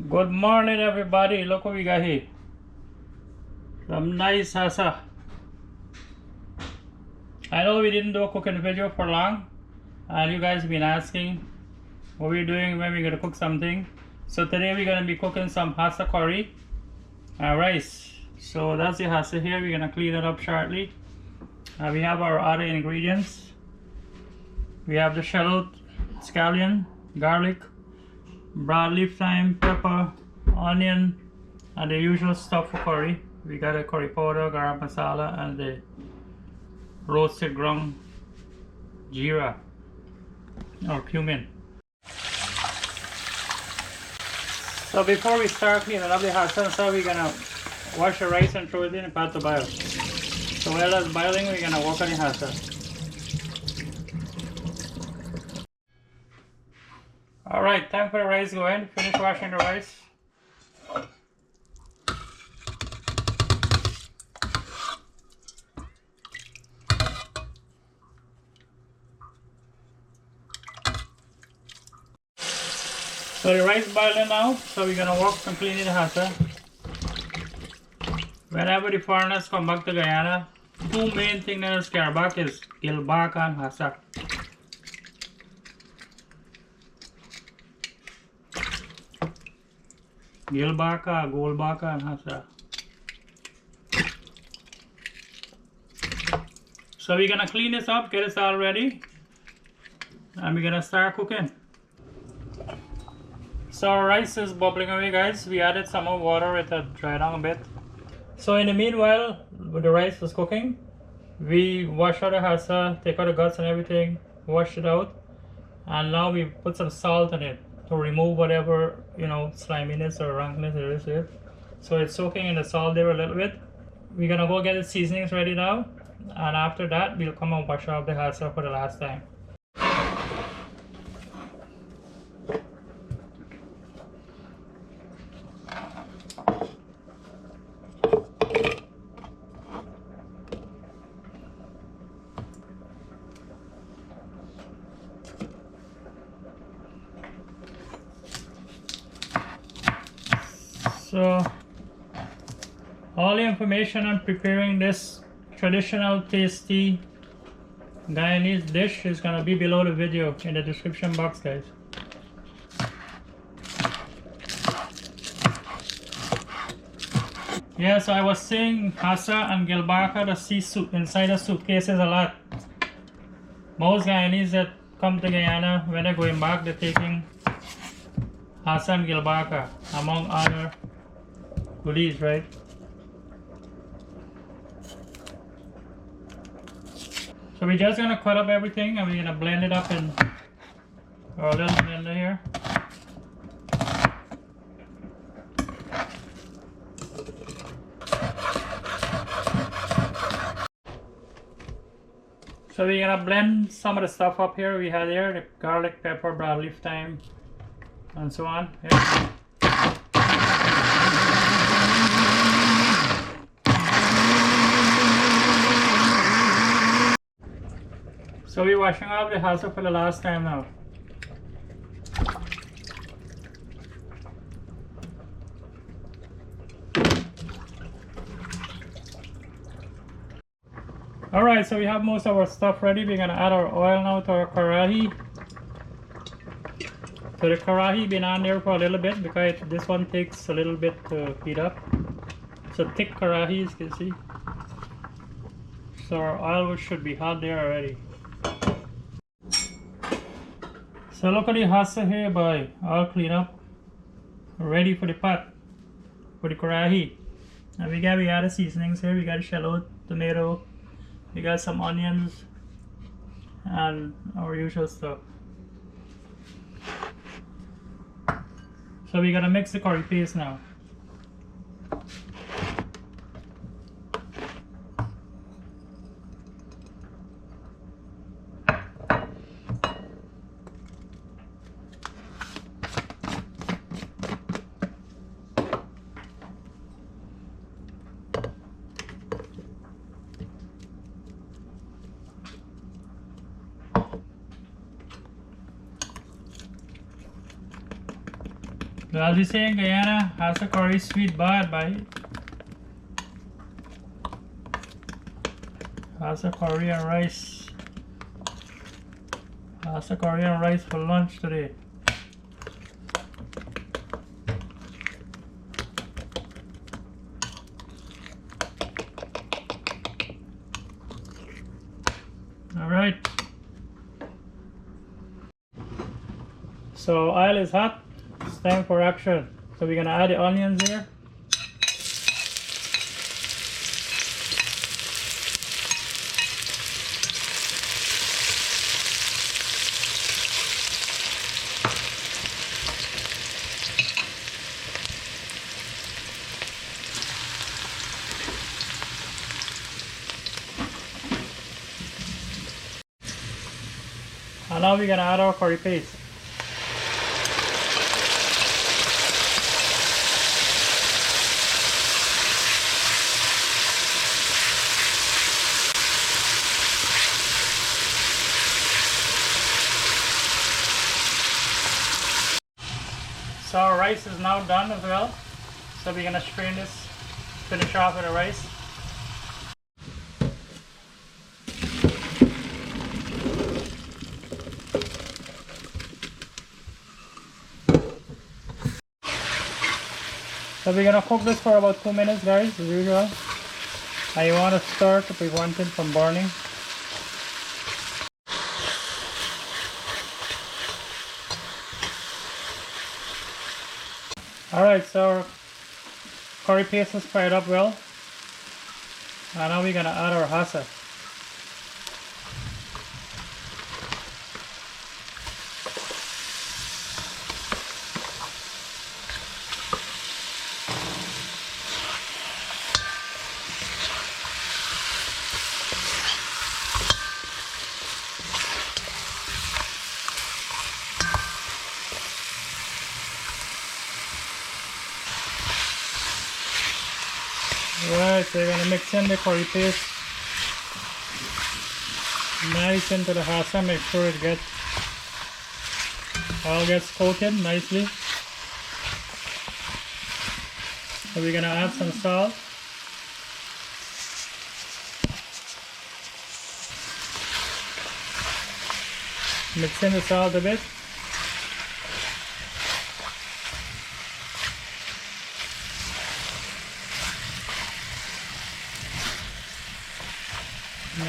Good morning, everybody. Look what we got here. Some nice Hassar. I know we didn't do a cooking video for long, and you guys have been asking what we're doing when we're gonna cook something. So today we're gonna be cooking some Hassar curry and rice. So that's the Hassar here. We're gonna clean it up shortly. We have our other ingredients. We have the shallot, scallion, garlic, broadleaf thyme, pepper, onion, and the usual stuff for curry. We got a curry powder, garam masala, and the roasted ground geera or cumin. So before we start cleaning up the Hassar, so we're gonna wash the rice and throw it in a pot to boil. So while that's boiling, we're gonna work on the Hassar. Alright, time for the rice to go in. Finish washing the rice. So the rice is boiling now, so we're gonna work on cleaning the Hassar. Whenever the foreigners come back to Guyana, two main things that is care back is gilbaka and Hassar. Gilbaka, goldbaka, and Hassar. So we're gonna clean this up, get this all ready, and we're gonna start cooking. So our rice is bubbling away, guys. We added some more water, it had dried down a bit. So in the meanwhile, when the rice was cooking, we washed out the Hassar, take out the guts and everything, washed it out, and now we put some salt in it to remove whatever, you know, sliminess or rankness there is with. So it's soaking in the salt there a little bit. We're gonna go get the seasonings ready now, and after that we'll come and wash off the Hassar for the last time. So all the information on preparing this traditional tasty Guyanese dish is going to be below the video in the description box, guys. Yeah, so I was saying Hassar and gilbaka, the sea soup inside the suitcases a lot. Most Guyanese that come to Guyana, when they're going back, they're taking Hassar and gilbaka among other goodies, right? So we're just gonna cut up everything and we're gonna blend it up in our little blender here. So we're gonna blend some of the stuff up here we had here, the garlic, pepper, broadleaf thyme, and so on. Here. So we're washing off the Hassar for the last time now. Alright, so we have most of our stuff ready. We're gonna add our oil now to our karahi. So the karahi been on there for a little bit because this one takes a little bit to heat up. So thick karahi, as you can see. So our oil should be hot there already. So look at the Hassar here, boy, all clean up, ready for the pot, for the karahi. And we got the seasonings here. We got shallot, tomato, we got some onions, and our usual stuff. So we're gonna mix the curry paste now. So as we say in Guyana, Hassar Curry sweet bad, bye. Hassar Curry and rice. Hassar Curry and rice for lunch today. Alright. So oil is hot. It's time for action. So we're gonna add the onions here. And now we're gonna add our curry paste. So our rice is now done as well. So we're gonna strain this, finish off with the rice. So we're gonna cook this for about 2 minutes, guys, as usual. And you want to stir to prevent it from burning. Alright, so our curry paste is fried up well. And now we're gonna add our hassar. Alright, so you're gonna mix in the curry paste nice into the hassar. Make sure it all gets coated nicely. So we're gonna add some salt. Mix in the salt a bit.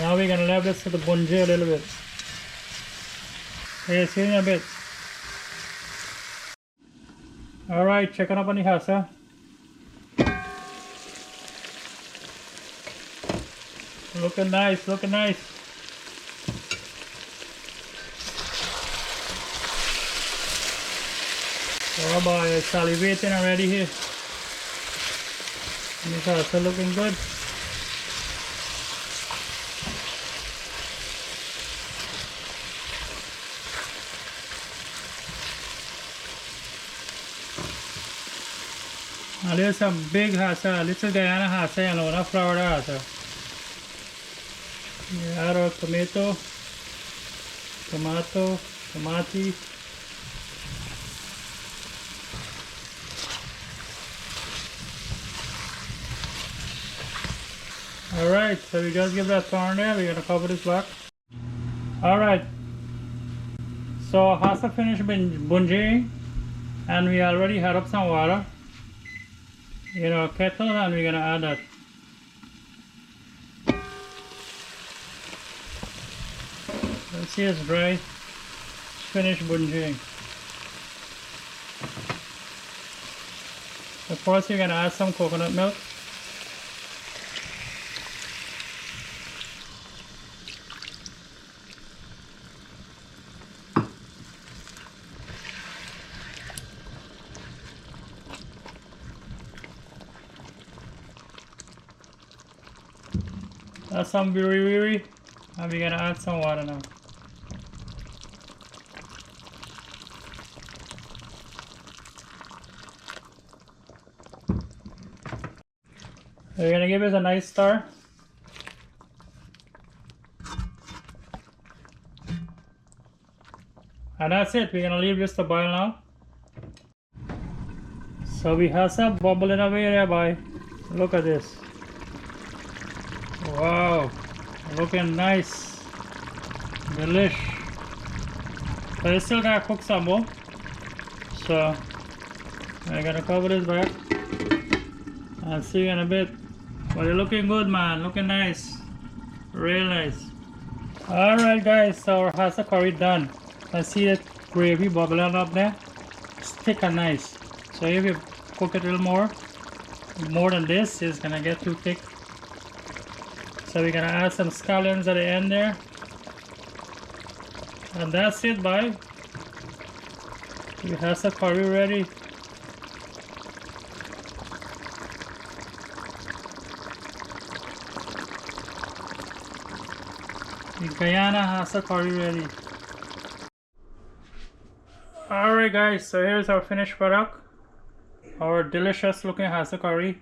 Now we're gonna leave this to the bunji a little bit. Okay, see you in a bit. Alright, checking up on the hassar. Looking nice, looking nice. Oh boy, it's salivating already here. This hassar looking good. Now there's some big hassar, little Guyana hassar, you know, not Florida hassar. We add our tomato, tomati. Alright, so we just give that turn there, we're gonna cover this back. Alright, so hassar finished bungeing, and we already had up some water in our kettle, and we're gonna add that. Let's see, it's dry. It's finished bungeing. So first we're gonna add some coconut milk. Add some wiri, and we're gonna add some water now. We're gonna give it a nice stir. And that's it, we're gonna leave this to boil now. So we have some bubbling away there, boy. Look at this. Wow, looking nice. Delish. But it's still gotta cook some more. So I gotta cover this back. I'll see you in a bit. But it's looking good, man. Looking nice. Real nice. Alright guys, so our Hassar curry done. I see that gravy bubbling up there. It's thick and nice. So if you cook it a little more than this, it's gonna get too thick. So we're gonna add some scallions at the end there. And that's it, bye. We have some curry ready. The Guyana Hassar curry ready. Alright guys, so here's our finished product. Our delicious looking Hassar curry.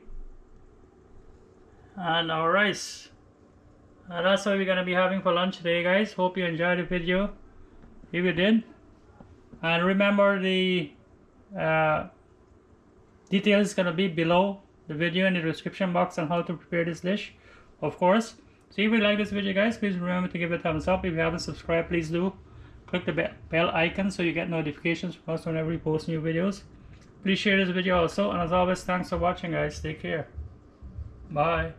And our rice. And that's what we're going to be having for lunch today, guys. Hope you enjoyed the video. If you did. And remember, the details is going to be below the video in the description box on how to prepare this dish, of course. So if you like this video, guys, please remember to give it a thumbs up. If you haven't subscribed, please do. Click the bell icon so you get notifications from us whenever we post new videos. Please share this video also. And as always, thanks for watching, guys. Take care. Bye.